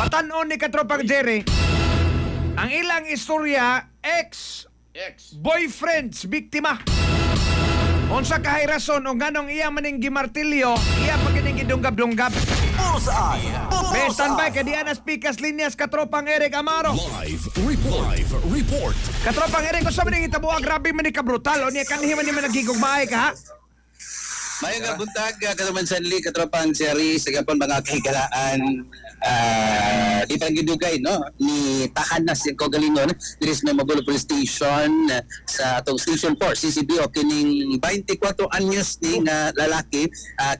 Patanon ni katropang Jerry, ang ilang istorya, ex-boyfriends, biktima. Unsa kahay rason o nganong iya maning gimartilyo, iya pagining gidunggab-dunggab. Bullseye! May standby ka diyan as pikas linyas katropang Eric Amaro. Live report. Katropang Eric, kung sa maning itabuha, grabe man ni kabrutal. O niya kanihiman niya managigugmaay ka, ha? May nga buntag katuman Sanli katropang Jerry sa gapon mga kahigalaan di pa gidugay no ni Tahanas yung Kogalingon diri sa Magulo Police Station sa atong Station 4 CCBO kining 24 anyos ni nga lalaki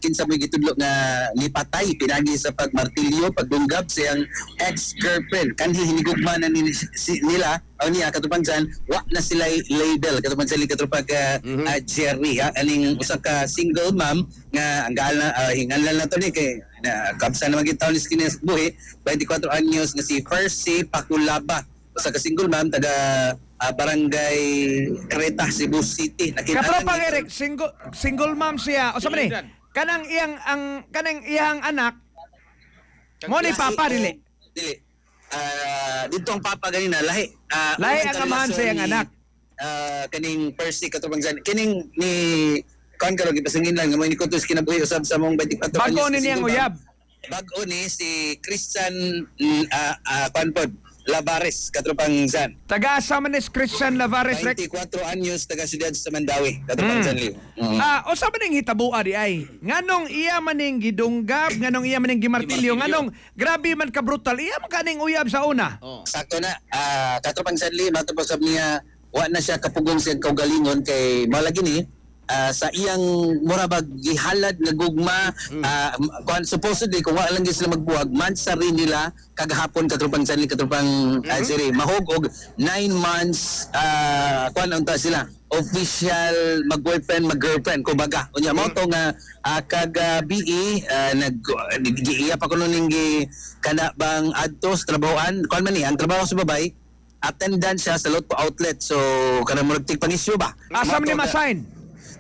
kinsa mo gitudlo nga nipatay pinagi sa pagmartilyo pagdunggab sa iyang ex-girlfriend kanhi hinigugma na nila o niya katupang dyan, wa na sila label katupang sila katupang Jerry aning usa ka single mom nga ang hinganlan na to ni kay kapsa naman kita ni skinis buhi 24 anyos nga si Percy Paculaba usa ka single mom taga barangay Creta, Cebu City. Katropang Eric, single mom siya. O sabi ni, kanang iyang anak mo ni papa dili. Dito ang papa ganina lahi ang amahan sa iyang anak kaning Percy katubang dyan kining ni kan karo gipasangin lang mo ni kutos kinabuhi usab sa mong 24 bago ni niyang uyab bago ni si Christian Panpod Lavares katubang dyan taga asa man is Christian Lavares 24 anyos taga siyudad sa Mandawi katubang dyan o sabi ning hitabua di ay nganong iya maning gidunggab nganong iya maning gimartilyo nganong grabe man ka brutal iya man kaning uyab sa una sakto na katubang dyan matapos sab niya wa na siya kapugong sa kaugalingon kay malagi ni sa iyang murabag gihalad nga gugma supposedly kung wala lang sila magbuwag mansa rin nila kagahapon katrupang sanli katrupang Jerry mahog og 9 months kuan unta sila official mag-boyfriend mag-girlfriend kumbaga unya mo to nga kagabi nag-iya pa kuno ning kana bang adto sa trabahoan kuan man ni ang trabaho sa babay attendance siya sa Lotto outlet so kanang murag tig-pangisyo ba asam ni masign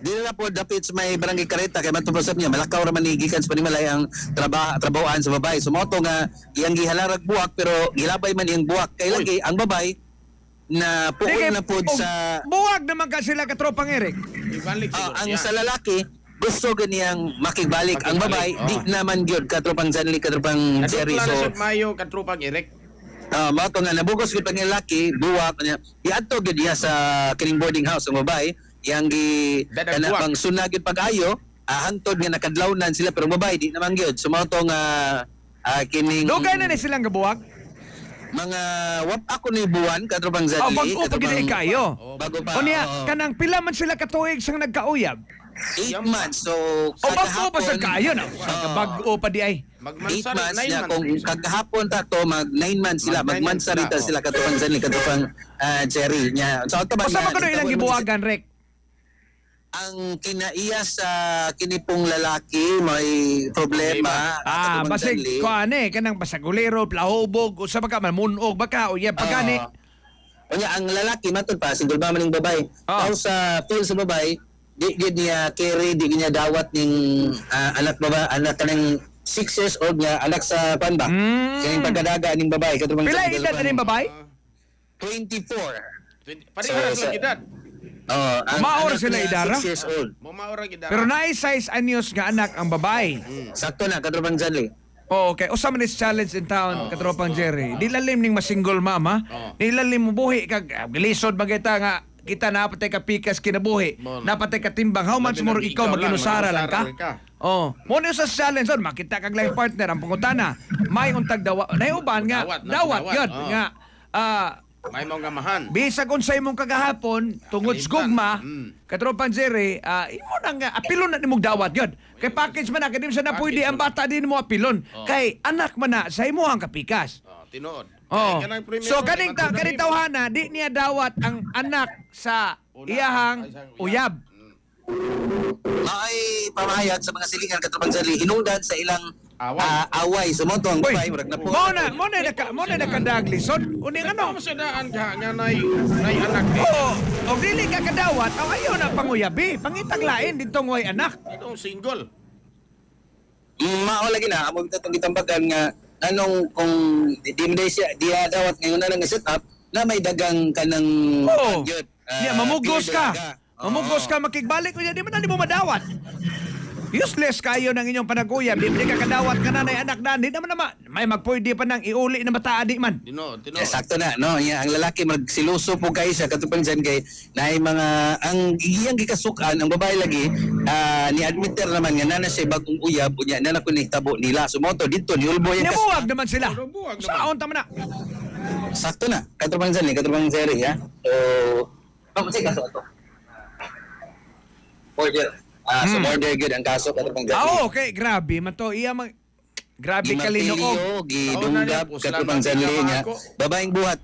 di na po dapit sa may barangay Kareta kay matubasap niya malakaw ra man ni gikan sa panimalay ang trabahoan sa babay so mo to nga iyang gihalarag buwak pero gilabay man iyang buwak kay lagi ang babay na puol na po sa buwag naman ka sila katropang Eric ang sa lalaki gusto ganiyang makibalik ang babay di naman gyud katropang Janly katropang Jerry so mayo katropang Eric mo to nga nabugos gyud pang lalaki buwak niya iadto gyud diha sa kining boarding house ang babay yang kana bang sunagid pag-ayo hangtod nga nakadlawnan sila pero babae di naman gyud sumoto nga kining dugay na ni silang gabuwag mga wap ako ni buwan katrobang Zali bago pa gid kayo bago pa unya kanang pila man sila katuig sang nagkauyab 8 months so bago pa sa kayo na bago pa di ay 8 months niya kung kagahapon ta to mag 9 months sila magmansa rita sila katrobang Zali katrobang Jerry nya so ato ba sa magano ilang gibuwagan rek ang kinaiya sa kinipong lalaki may problema basig ko ane kanang basagulero plahubog usa ba ka mamunog baka uya pagani unya ang lalaki matud pa single ba maning babay tao sa feel sa babay di gid niya carry di niya dawat ning anak kanang 6 years old niya anak sa panda kaning pagkadaga ning babay katubang pila edad ning babay 24 pareha sa edad maor sila idara 6 years old pero naay 6 anyos nga anak ang babae sakto na katropang Janly okay usam ni challenge in town katropang Jerry di lalim ning masingle mama di lalim mo buhi kag gilisod magita nga kita napatay ka pikas kinabuhi napatay ka timbang how much more ikaw maginusara lang ka mo ni sa challenge on makita kag life partner ang pangutana may untag dawa naiuban nga dawat yun nga may mga gamahan. Bisag unsay imong kagahapon tungod sa gugma, katropang Jerry, imo na nga apilon na nimong dawat yun. Kay package man na kadim sa na pwede ang bata din mo apilon. Kay anak man na sa imo ang kapikas. Tinuod. So kaning tawhana di niya dawat ang anak sa iyahang uyab. May pamahayag sa mga silingan katropang Janly hinungdan sa ilang away sumonto ang babay murag na po mo na nakadaglisod uning ano masadaan ka nga nay anak di og dili ka kadawat ayaw na panguyabi pangitag lain dito ngoy anak itong single mao lagi na amo bitong gitambagan nga anong kung di mo siya diya dawat ngayon na lang set up na may dagang kanang Oo. yun, Mamugos pure ka. dalaga. Mamugos ka, makigbalik ko yan. Di mo madawat. Useless kayo ng inyong panaguyab. Di ka kadawat ka na anak na. Di naman may magpwede pa nang iuli na mataadi man. Tino. Yeah, sakto na no. Ang lalaki magsiluso po kayo siya katupang dyan kay na mga ang iyang gikasukan ang babae lagi ni admitter naman nga nana siya bagong uyab unya na ko nahitabo nila sumoto dito ni ulbo yung Nabuwag naman sila. Nabuwag naman. Saon tama na. sakto na katupang dyan katupang Jerry ha. So kasi kaso to. Order. So order good ang kaso katupang dyan. Okay. Grabe man to. Grabe kalinoog. Gimartilyo, gidunggap, Oo, na, katupang puslan sanli na niya. ako. Babaeng buhat,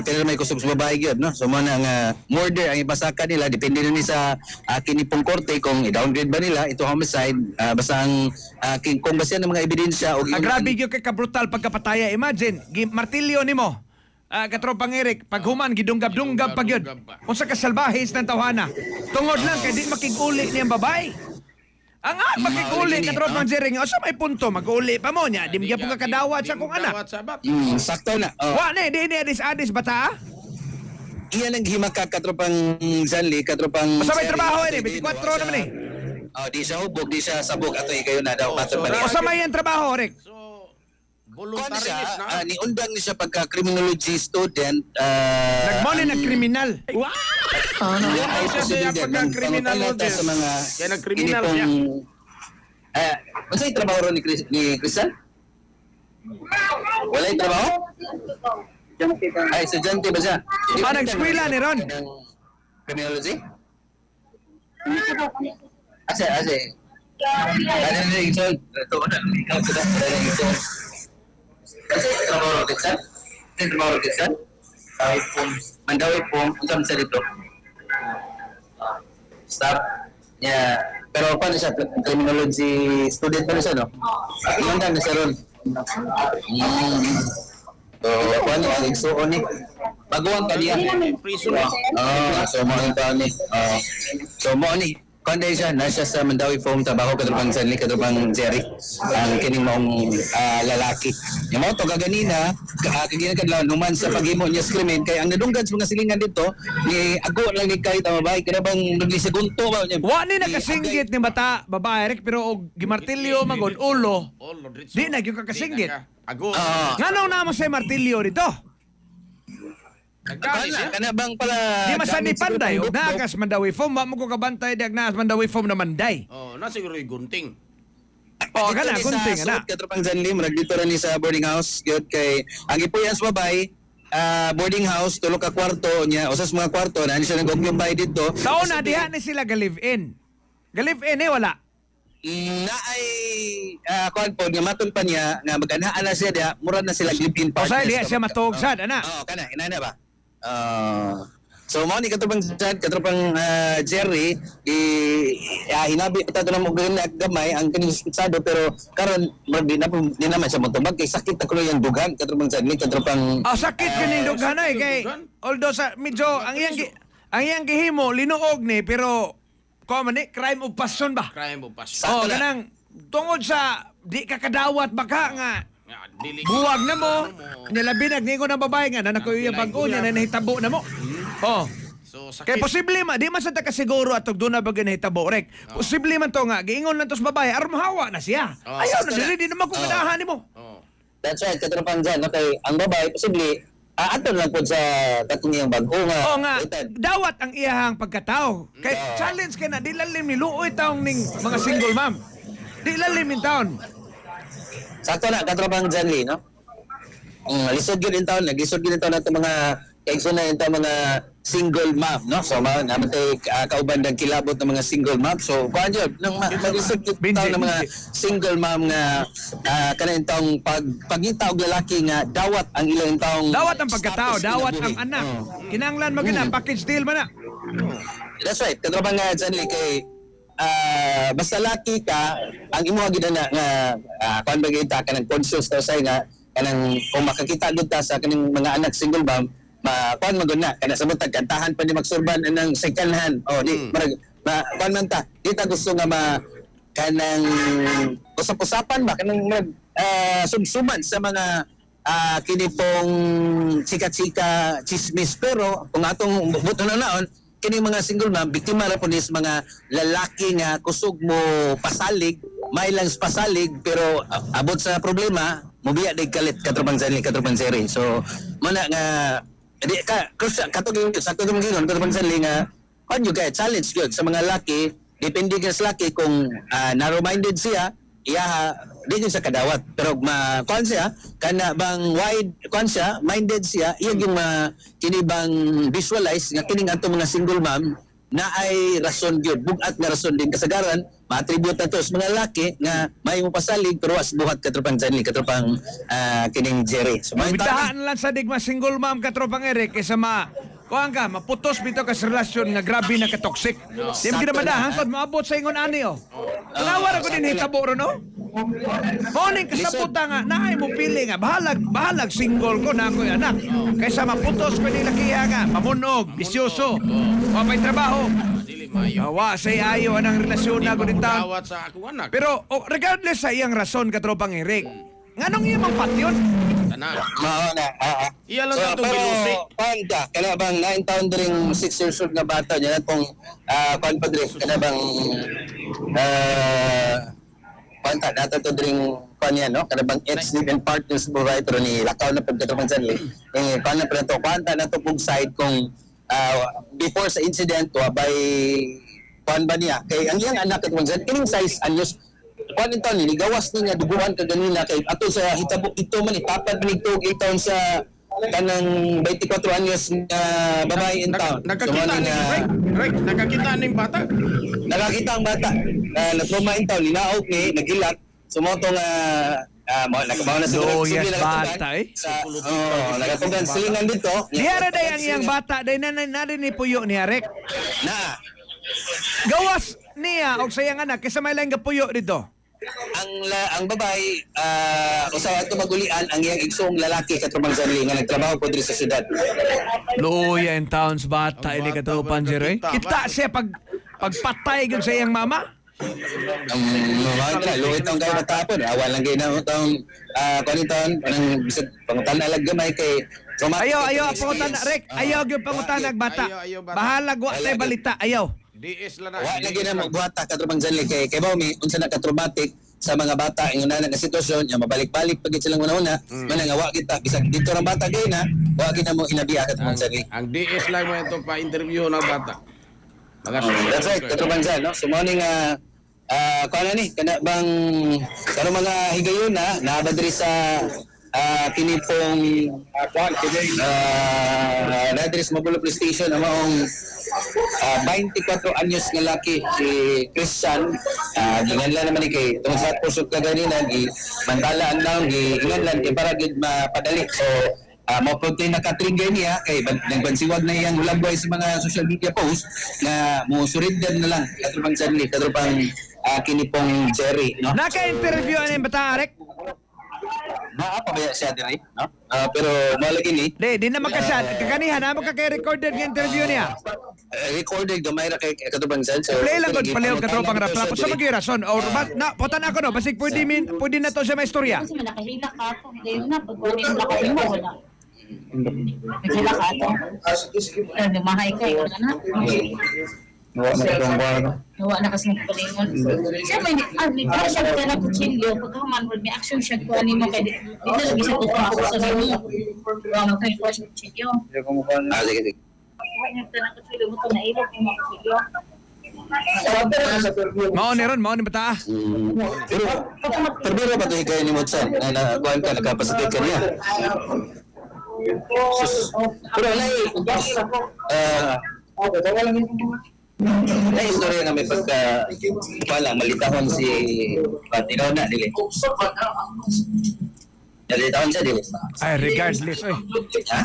pero may kusog sa babae yun, no? So, muna nga, murder ang ipasaka nila, depende na ni sa kinipong korte kung i-downgrade ba nila, ito homicide, basta ang, kung basta ng mga ebidensya, o Grabe yung kay kabrutal pagkapataya. Imagine, martilyo ni mo. Katropang Eric, pag human, gidunggab-dunggab pag yun. Gidunggab pa. Kung sa kasalbahis ng tawhana. Tungod lang, kaya di makig-uli niyang babae. Ang makig-uli, katropang Jerry, o sa may punto, mag-uli pa mo niya. Di mo ka kadawat sa kung anak. Kadawat sa bab. sakto na. Oh. Wa na, di ni adis-adis bata. Iyan ang himaka, katropang Zanli, katropang... Basta may Seri, trabaho kasi eh, din, 24 naman eh. Di siya hubog, di siya sabog, ato kayo na daw, Oh, katropang so, O sa may ang trabaho, Rick. So, Kuan voluntary siya, na. niundang ni siya pagka-criminology student. Nagmano na kriminal. Ay, siya siya pagka-criminal lawyer. sa mga Kaya nag-criminal siya. Ano yung trabaho ron ni Crystal? Wala yung trabaho? Ay, estudyante ba siya? Nag-eskwela ni Ron. Ng criminology? Ase. Dali na yung isol. Ito na. Ikaw sila. Dali na yung isol. Kasi trabaho ron Crystal? Kasi trabaho ron Crystal? Mandawi po. Usam sa dito. Stop. Yeah. Pero paano siya? Criminology student pa rin siya, no? Ilang na siya ron? So, paano? Nagsuon ni? Baguang ka niya. Prison. So mo ang taon ni. So mo ni kundi siya nasa sa Mandawi Foam trabaho katupang Sanli katupang Jerry ang kining maong lalaki. Yung mo to kaganina kagina kadlaw numan sa paghimo niya screaming kay ang nadunggad sa mga silingan dito ni ago lang ni kay tamabay kada bang naglisegunto ba niya. Wa ni nakasinggit ni bata babae Rick pero og gimartilyo magod ulo. Di na gyud kakasinggit. Ago. Nganong namo sa martilyo dito? Nagkani siya. Kana bang pala Di masani gamit siguro panday pang og dukdok? nagas Mandawi Foam wa mo ko kabantay diagnas Mandawi Foam na manday. Na siguro yung gunting. O Dito kana ni kunting sa ana. suot katropang Zanli murag dito ra ni sa boarding house gyud kay ang ipuyan sa babay boarding house tulo ka kwarto niya usas mga kwarto na siya nag-occupy dito. Sa una diha ni sila ga-live-in. Ga-live-in wala. Na ay kuan po nga maton pa niya nga mag-anhaan na siya diha mura na sila live-in O sa diha siya matog matugsad ana. kana inana ba? So mo ni katropang Jerry hinabi ta na mo gamay ang kining sado pero karon di naman siya motubag kay sakit ta kulo yang dugan katropang Jerry katropang Sakit kining dughanay kay although sa medyo ang iyang gihimo linuog ni pero ko man ni crime of passion ba? Crime mo pas. Sakto na. Kanang tungod sa di ka kadawat baka nga Dili. buwag na mo nilabi nagningo ng babae nga na nakuya bago niya na nahitabo na mo. So, Kaya sakit. posible man, di man sa kasiguro at doon na bagay nahitabo, Rek. Posible man to nga, giingon lang to sa babae, aron mahawa na siya. Ayaw na, sakto na. dili, di naman kung ganahan mo. Oh. That's right katropang dyan okay ang babae posible aton lang po sa katong iyang bago nga Oo nga, Utad. dawat ang iyahang pagkatao. Kay challenge kay na, di lalim ni luoy taong ning mga single mom. Di lalim in taon. Sakto na, katropang Janli, no? Lisod yun yung taon, naglisod yun yung taon natin mga kaigso na yung mga single mom, no? So, namatay kauban ng kilabot ng mga single mom. So, kuhan yun, naglisod yun yung taon ng mga single mom nga kanang taong pagita og lalaki nga dawat ang ilang taong Dawat ang pagkatao, status dawat kinabuhi. ang anak. Oo. Kinanglan mo gina, package deal man na. That's right. Katropang Janli, kay basta laki ka, ang imo gidana nga kuan ba kita kanang conscious daw say nga kanang kung makakita gud ta sa kaning mga anak single mom kuan magud na kana sabot kantahan pa ni magsurban ng second hand di marag kuan man ta di ta gusto nga kanang usap-usapan ba kanang sumsuman sa mga kini pong chika-chika chismis, pero kung atong buto na naon kini mga single mom biktima ra po nis mga lalaki nga kusog mo pasalig, may lang pasalig, pero abot sa problema mobiya day kalit katrubang seri. So muna nga di ka katong sa katong ginon katrubang sari nga you guys challenge gyud sa mga laki, depende ka sa laki kung narrow-minded siya, iya di sa kadawat, pero kuan siya kana bang wide kuan siya, minded siya, iya yung kini bang visualize nga kining ato mga single mom na ay rason gyud, bugat nga rason din kasagaran ma-attribute na to sa mga laki nga may mo pasalig pero as buhat katropang Janly, katropang kining Jerry. So Bitahan lang sa digma single mom katropang Eric kaysa kuhaan ka, maputos bito ka sa relasyon nga grabe na katoksik. Di mo kinamadahan kung maabot sa ingon ani, oh. Kunawara ko din hitabo ro, no? Morning kasaputa nga, naay mo pili nga, bahalag single ko na ako'y anak. Kaysa maputos ko nila kiya nga, mamunog, bisyoso, mapay trabaho. Dili mayo. Awa, say ayo anang relasyon na ko din taon. Tawat sa akong anak. Pero regardless sa iyang rason katropang Eric, nganong iyang patyon? Tanan. mao na. Iya lang sa itong bilusi. Panda, kana bang 9 taon dring 6 years old na bata niya natong kuan pa diri kana bang panta nato to dring kuan yan, no? Kana bang ex live and partners provider ni lakaw na pagkatapang Janly. Kuan na to panta nato pug side kung before sa incident by kuan ba niya kay ang iyang anak katong Janly kining size anyos kuan ito ni gawas ni nga duguan ka ganina kay ato sa hitabo ito man ipapad ni tog itaon sa kanang 24 anyos na babae in town. Nakakita ni Rick, nakakita ning bata. Nakakita ang bata na trauma in town, linaog ni nagilat sumoto nga nakabaw na siguro yes, bata nakatugan silingan dito. Dihara day ang iyang bata day na ni puyo ni Eric. Na Gawas niya og sayang anak kaysa may lang gapuyo dito. ang babae usahay ato magulian ang iyang igsong lalaki katrubang Janly nga nagtrabaho po diri sa syudad. Luya in towns bata ini Ang bata katrupan ba Jeroy. nakita Kita ba? siya pagpatay gyud sa iyang mama. Ang mga tala luit ang kayo matapon awal lang gyud na utang kaniton anang bisag pangutan alag gamay kay Ayaw pangutan na Rick. Ayaw gyud pangutan nag bata. Ayaw, bata. Bahalag wa tay balita. Ayaw. DS lang na. wa lagi na magbuhata katrubang Janly kay bawmi unsa na ka-traumatic sa mga bata ang una nga sitwasyon nya mabalik-balik pagit silang una-una man nga wa kita bisag dito ra bata gay na wa gid na mo inabiya katrubang Janly. Ang DS lang mo ito pa-interview ng bata. That's right, katrubang Janly, no? So morning kuan ni kana bang karong mga higayon na diri sa kini pong nadiri sa Mabulo Police Station ang maong 24 anyos nga laki si Christian ginganlan naman ni kay tungod sa pusok ka ganina mantalaan lang ginganlan kay para gid mapadali so mapunti naka-trigger niya kay nagbansiwag na iyang hulagway sa mga social media post na musurindan na lang katrubang Janly katrubang kini pong Jerry, no? Naka-interview ani bata Rick. Pabaya siya diri, no? Pero malagi ni Di na makasya. Kakanihan na makaka-recorded nga interview niya. recorded gamay ra kay katubang Janly. So, Play lang gud palihog katropang rap-rap. Sa mga rason or putan ako no basig pwede na to sa may istorya. Kasi nakahila ka ako, hindi na, pag wala yung lakasin mo, wala. Naghila ka ako. Lumahay ka, yun na. Nawa na kasi nagpalingon. Siya may action ka na kutsilyo, pagkaman, may action siya ko mo, kaya di na lagi siya ako sa nimo. Magkain ko siya kutsilyo. Sige, sige. Huwag niya ka na kutsilyo, mo ito nailog yung mga kutsilyo. Mao ni bata. Pero ba ito hikayin ni Motsan na kuhan ka, nagkapasitig ka niya? Pero na istorya nga may pagka pala malitahon si Patinaw na dili. Nalitahon siya dili. Ay regardless oy. Ha?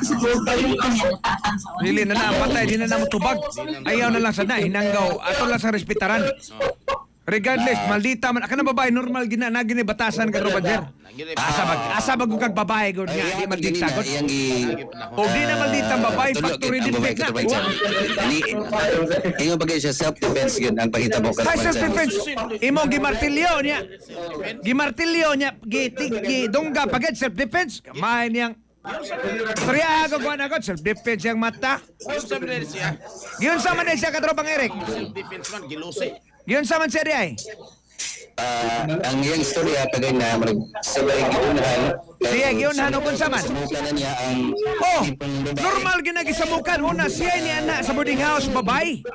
Dili na patay di na mo tubag. Ayaw na lang sana hinanggaw ato lang sa respetaran. Regardless, maldita man. Aka na babae, normal gina na gini batasan ka Roban Jer. Asa mag kag babae gud nga di maldita gud. O di na maldita ang babae factory defect na. Ingon bagay siya self-defense yun ang pangita mo ka. Sa self-defense, imo gimartilyo niya. Gimartilyo niya, gidungga pagad self-defense. Kamay niyang Storya ako kuha na ko, self-defense yung mata. Yun sa mga siya. Yun sa man siya katropang Eric. Self-defense man, gilusi. Yun sa man siya di ay. Ang iyang istorya kagay na sabay giunahan. Siya giunahan o kung sa man. Sumukan na niya ang Oh, normal ginagisamukan. Una, siya ni anak sa boarding house, babay.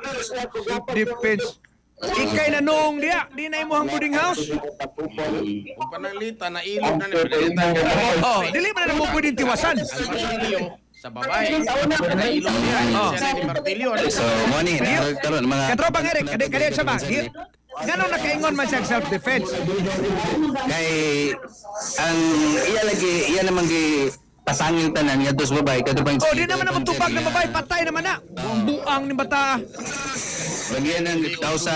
Self-defense. Ikay na noong diya, di na imuhang boarding house. Kung panalita, nailog na ni pinalitan. Oh, dili man na mo pwedeng tiwasan. Ang martilyo sa babae. Nailog niya. Siya ni martilyo. So, morning, karon mga Katropang Eric, kadit siya ba? Ganong nakaingon man siya self-defense. kay ang iya naman gi pasangil tanan niya dos babae kadto Oh, di naman na magtubag ng babae, patay naman na. Buang ni bata. Bagyan ng tao sa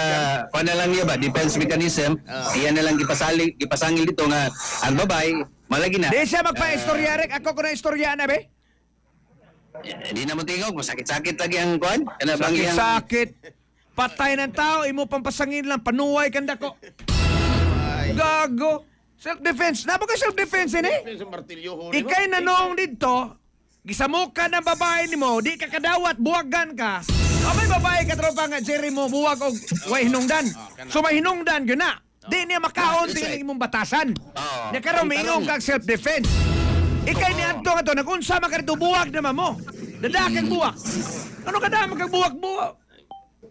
na lang niya ba defense mechanism iya na lang gipasangil dito nga ang babae malagi na Di siya magpa-istorya, Eric. Ako ko na istorya na, be. di na mo tingog masakit-sakit lagi ang kuan kana bang iyang Sakit-sakit. Patay ng tao, imo pampasangin lang, panuway kanda ko. Gago. Self-defense. Napa ka self-defense eh? Sa martilyo ho. Ikay na noong dito, gisamukan ng babae ni mo, di ka kadawat, buwagan ka. O may babae ka tropa nga, Jerry mo, buwag o way hinungdan. So may hinungdan, yun na. Di niya makaon, di niya mong batasan. Niya karoon, maingong kag self-defense. Ikay ni Anto nga to, nag-unsa makarito, buwag naman mo. Dadakang buwag. Ano ka na, magkagbuwag-buwag?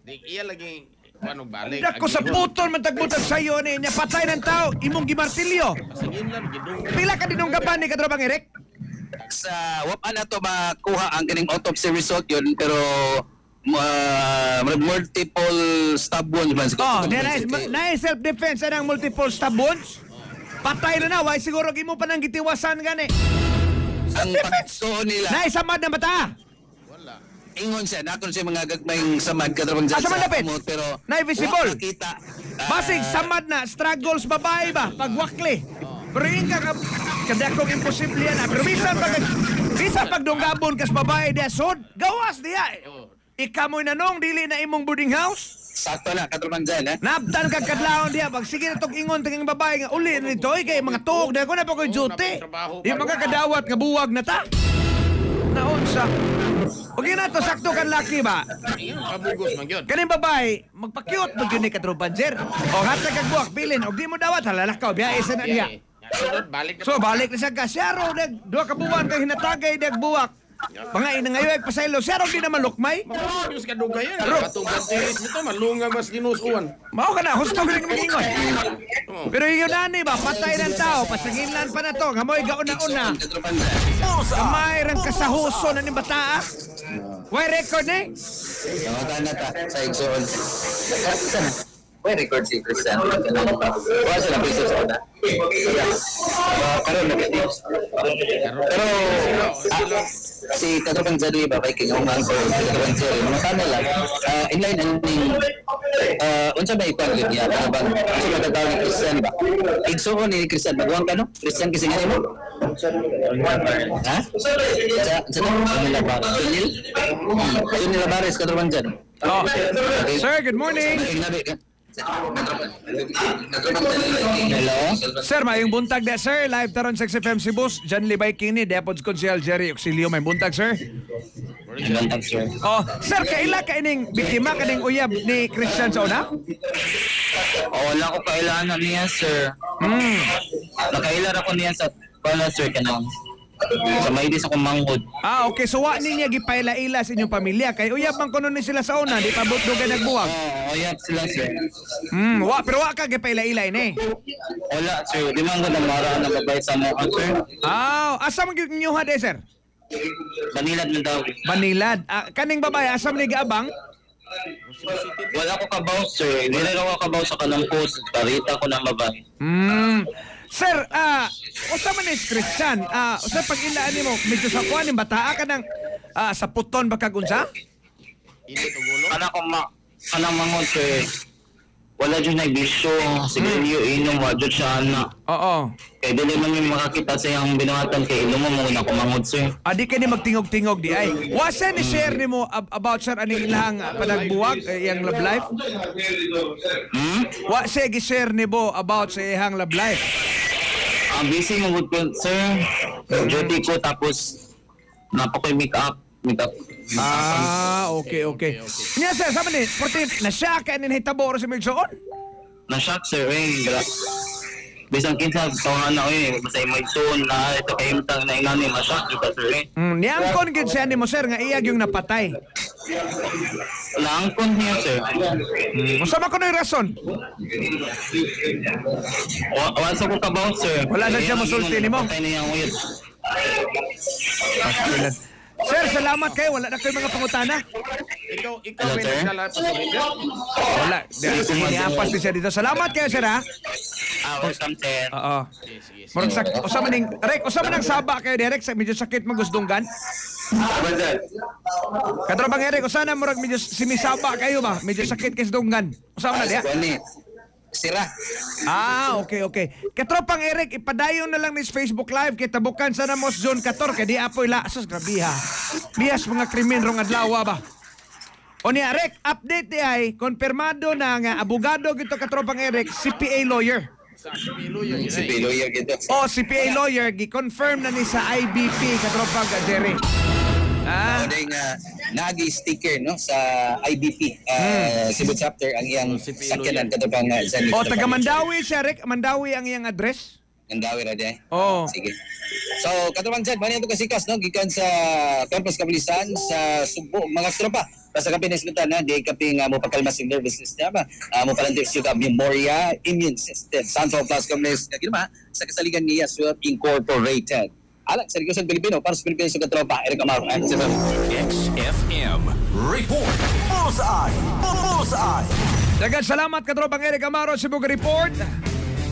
Di iya lagi paano balik. Dako sa putol, matagbutag sa'yo ni niya, patay ng tao, imong gimartilyo. Pasingin lang, gidung. Pila ka dinong gaban ni katropang Eric? sa wapan na to makuha ang kining autopsy result yun pero multiple stab wounds man Oh, na self-defense ng multiple stab wounds. Patay na why siguro gimo pa nang gitiwasan gani. ang Self-defense. pagtuon nila Naisamad na bata. Wala. ingon siya nakon siya mga gagmayng samad katrabang dyan Samad lapit? amot, pero Na-visible? nakita Basig samad na struggles babae ba pagwakli. Pero yung kadakong imposible yan. Pero bisan pagdunggabon kas babae diya sod, gawas diya. Ikamoy nanong dili na imong boarding house. sakto na katrabang dyan ha Nabtan kag kadlawon diya pag sige na tong ingon tong babae nga uli nito kay mga tuog na ko na pa ko duty. Di mga kadawat nga buwag na ta. Naunsa. Og na to sakto kan laki ba? Pabugos man gyud. Kaning babae magpa-cute mo gyud ni katrupan sir. O hatag kag buwak bilin og di mo dawat halalakaw biya isa na diya. Balik na. So balik na siya ka. Siya raw duha ka buwan kay hinatagay dag buwak. Mga ina ngayon pasaylo siya raw di na malukmay. Mas kadugay yan. Katong bantilis nito malunga mas ginusuan. Mao ka na, husto ka rin magingon. Pero yung nani ba, patay ng tao, pasanginlan pa na to, ngamoy gauna-una. katrabang dyan Kamay rin kasahuso na ni bataa. Why record eh? Nawagan na ta sa igsoon. Saan? May record si Christian. Wala siya na piso sa una. Karoon na pero si Katrabang Jerry ba kay kingungan ko Katrabang Jerry mga kanila inline aning unsa ba ipang yun niya bang unsa ba tawag ni Christian ba igsoon ni Christian magwang ka no Christian kasi nga mo ha sa nila ba Sunil Labares Katrabang Jerry Oh. Sir, good morning. Hello? Sir, mayong buntag na sir. Live taron sa XFM Sibus. Jan Libay Kini, Depods Consial Jerry Auxilio. May buntag sir. Magandang sir. Oh, sir, kaila ka ining biktima kaning uyab ni Christian sa una? Wala ko kailangan niya sir. Nakailan ako niya sa pala sir kanang sa may di sa kumangkod. Ah, okay. So, wa niya gipaila-ila sa inyong pamilya. Kay uyab man kuno ni sila sa una. Di pa butdugan nagbuwag. Oyap sila sir. Pero wa ka gipaila-ila ini. Wala sir. Di man ko na maraan ng babae sa mga sir. Ah, asa man gyud ninyo hade sir? Manilad man daw. Manilad. Kaning babae asa man ni gaabang? Wala ko kabaw sir. Hindi rin ako kabaw sa kanang post. Parita ko ng babae. Sir, usa man is Christian. Usa pag ilaan nimo medyo sa kuan ning bataa ka nang sa puton ba kag unsa? Init og ulo. Kanang mangon sir. wala dyan na bisyo. Sigarilyo, inom, wadyo siya na. Oo. Kaya dili man yung makakita sa yung binawatan kay inom mo muna kumangod sir. Adi ka ni magtingog-tingog di ay. Wasa ni share ni mo about sir aning ilang panagbuwag iyang love life? Wasa gi-share ni mo about sa iyang love life? Busy mo ko sir. Duty ko tapos napakoy make up. Okay. Nya sir, sama ni, porti na-shock ka ni hitabo sa Milsoon? Na-shock sir, bisang kinsa tawanan na basta may tune na ito kay imtang na inani ma-shock kita sir Niangkon gid siya ni mo sir nga iyag yung napatay. Langkon niya sir. Usama ko na yung rason. Wala ko kabaw sir. Wala na siya musulti ni mo. Patay na yung uyod. Sir, salamat kayo. Wala na kayo mga pangutana. Ikaw may nagdala pa sa media? Wala. Iniapas din siya dito. Salamat kayo, sir, ha? Welcome sir. Oo. Sige. Usama ng saba kayo, Derek. Medyo sakit magusdunggan. Katrobang Eric, usana murag medyo simisaba kayo ba? Medyo sakit kayo dunggan. Usama na diya? Sira. Okay. Katropang Eric, ipadayon na lang ni Facebook Live kay tabukan sa namos Zone 14 kay di apoy laasas grabe ha. Bihas mga krimen rong adlaw ba. O ni Eric, update di ay konfirmado na nga abogado gito katropang Eric, CPA lawyer. CPA lawyer gito. CPA lawyer gi-confirm na ni sa IBP katropang Jerry. Dahil nga nagi-sticker no sa IBP Cebu chapter ang iyang sakyanan katapang sa taga Mandawi siya, Rick. Mandawi ang iyang address. Mandawi ra di. Sige. So katapang dyan, mani ito kasikas no gikan sa Campus Kapulisan sa Subo mga tropa. Basta kapi na na di kapi nga mo pakalmas yung nervous system mo palantis yung memoria immune system Santo Plus Communist na ginawa sa kasaligan niya Swap Incorporated. Alam, sa Rigosan Pilipino, para sa Pilipinas yung katropa, Eric Amaro. XFM Report. Bullseye. Dagan salamat katropang Eric Amaro sa Buga Report.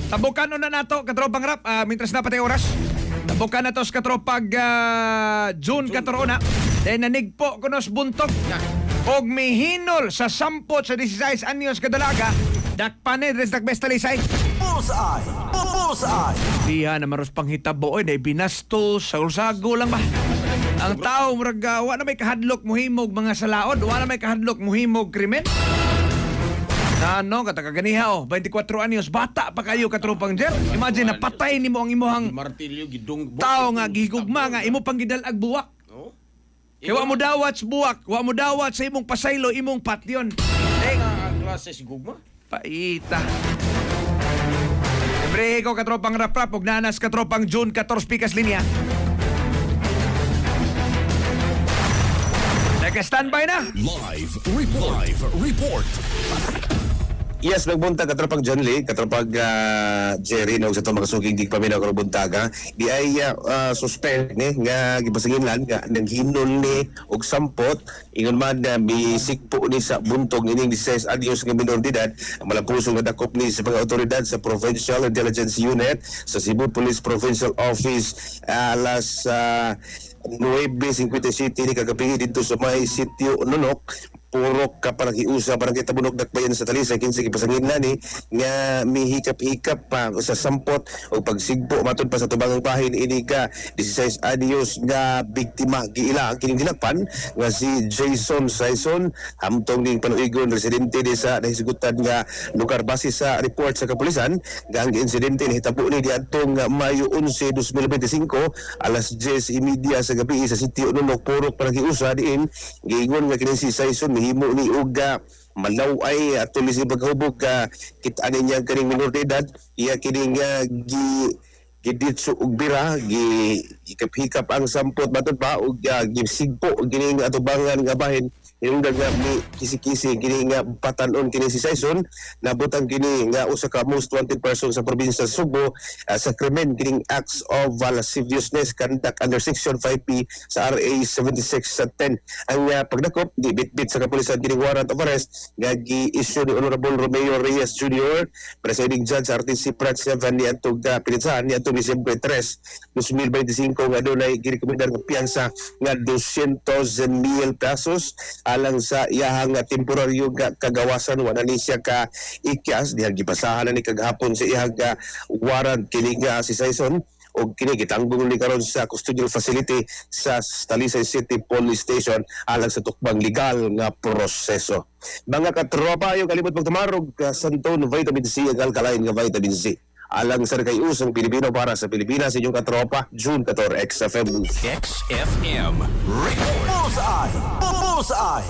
Tabukan na nato katropang rap, mintras na patay oras. Tabukan na to sa katropag June 14 na. Dahil nanigpo kunos buntog. Og mihinol sa 10 sa 16 anyos kadalaga. Dakpanen res dakbestalisay. Bullseye. Diha na maros panghitabo na binastos sa usago lang ba. Ang tao murag wa na may kahadlok muhimog mga salaod, wa na may kahadlok muhimog krimen. Katagaganiha 24 anyos bata pa kayo katropang Jer. Imagine napatay nimo ang imuhang Martilyo gidung tao nga gihigugma nga imo pang gidalag buwak. Kaya wa mo dawat sa buwak, wa mo dawat sa imong pasaylo, imong patyon. ang klase si gugma. Paita. Siyempre, ikaw katropang rap-rap, ug nanas katropang June 14 pikas linya. Naka-standby na. Live report. Yes, magbuntag katropag John Lee, katropag Jerry no sa to makasuging di paminaw karo buntaga. Di ay suspect ni nga gipasinginlan nga naghinon ni og sampot ingon man bisik po ni sa buntog ining 16 anyos nga minor de edad malapusong nga dakop ni sa mga otoridad sa Provincial Intelligence Unit sa Cebu Police Provincial Office alas 9:57 ni kagapingi dito sa may sitio Nunok. Puro ka parang iusa parang kita bunok dakbayan sa Talisay kinsa gipasangin na ni nga mihikap-hikap pa sa sampot o pagsigpo matod pa sa tubangang bahin ini ka 16 anyos nga biktima giila ang kining dilakpan nga si Jason Saison hamtong ning panuigon residente di sa nahisgutan nga lugar base sa report sa kapulisan nga ang insidente nahitabo ni diadtong Mayo 11, 2025 alas 10:30 sa gabi sa sitio Nunok puro parang iusa diin giingon nga kini si Saison himo ni uga malaway at tulis ni paghubog kita niya kaning minor de edad iya kini nga giditso og bira gikap-hikap ang sampot matod pa og gisigpo kini nga atubangan nga bahin yung nga ni kisi-kisi kini nga patanon kini si Saison nabutang kini nga usa ka most wanted person sa probinsya sa Subo sa krimen kining acts of lasciviousness conduct under section 5P sa RA 76/10 ang pagdakop di bitbit sa kapulisan kining warrant of arrest nga gi-issue ni Honorable Romeo Reyes Jr. presiding judge sa RTC Branch 7 ni atong pinitsahan ni atong Disyembre 3, 2025 nga dunay girekomendar nga piyansa nga 200,000 pesos alang sa iyahang temporaryo kagawasan wala ni siya ka ikyas diha gipasahan na ni kaghapon sa iyang warrant kini nga si Saison o kini gitanggong ni karon sa custodial facility sa Talisay City Police Station alang sa tukbang legal nga proseso. Mga katropa, yung kalimot pagtumarog Santon Vitamin C ug alkaline nga vitamin C. Alang sa kay usong Pilipino para sa Pilipinas, inyong katropa, June 14, XFM. XFM Report. Bullseye! Bullseye!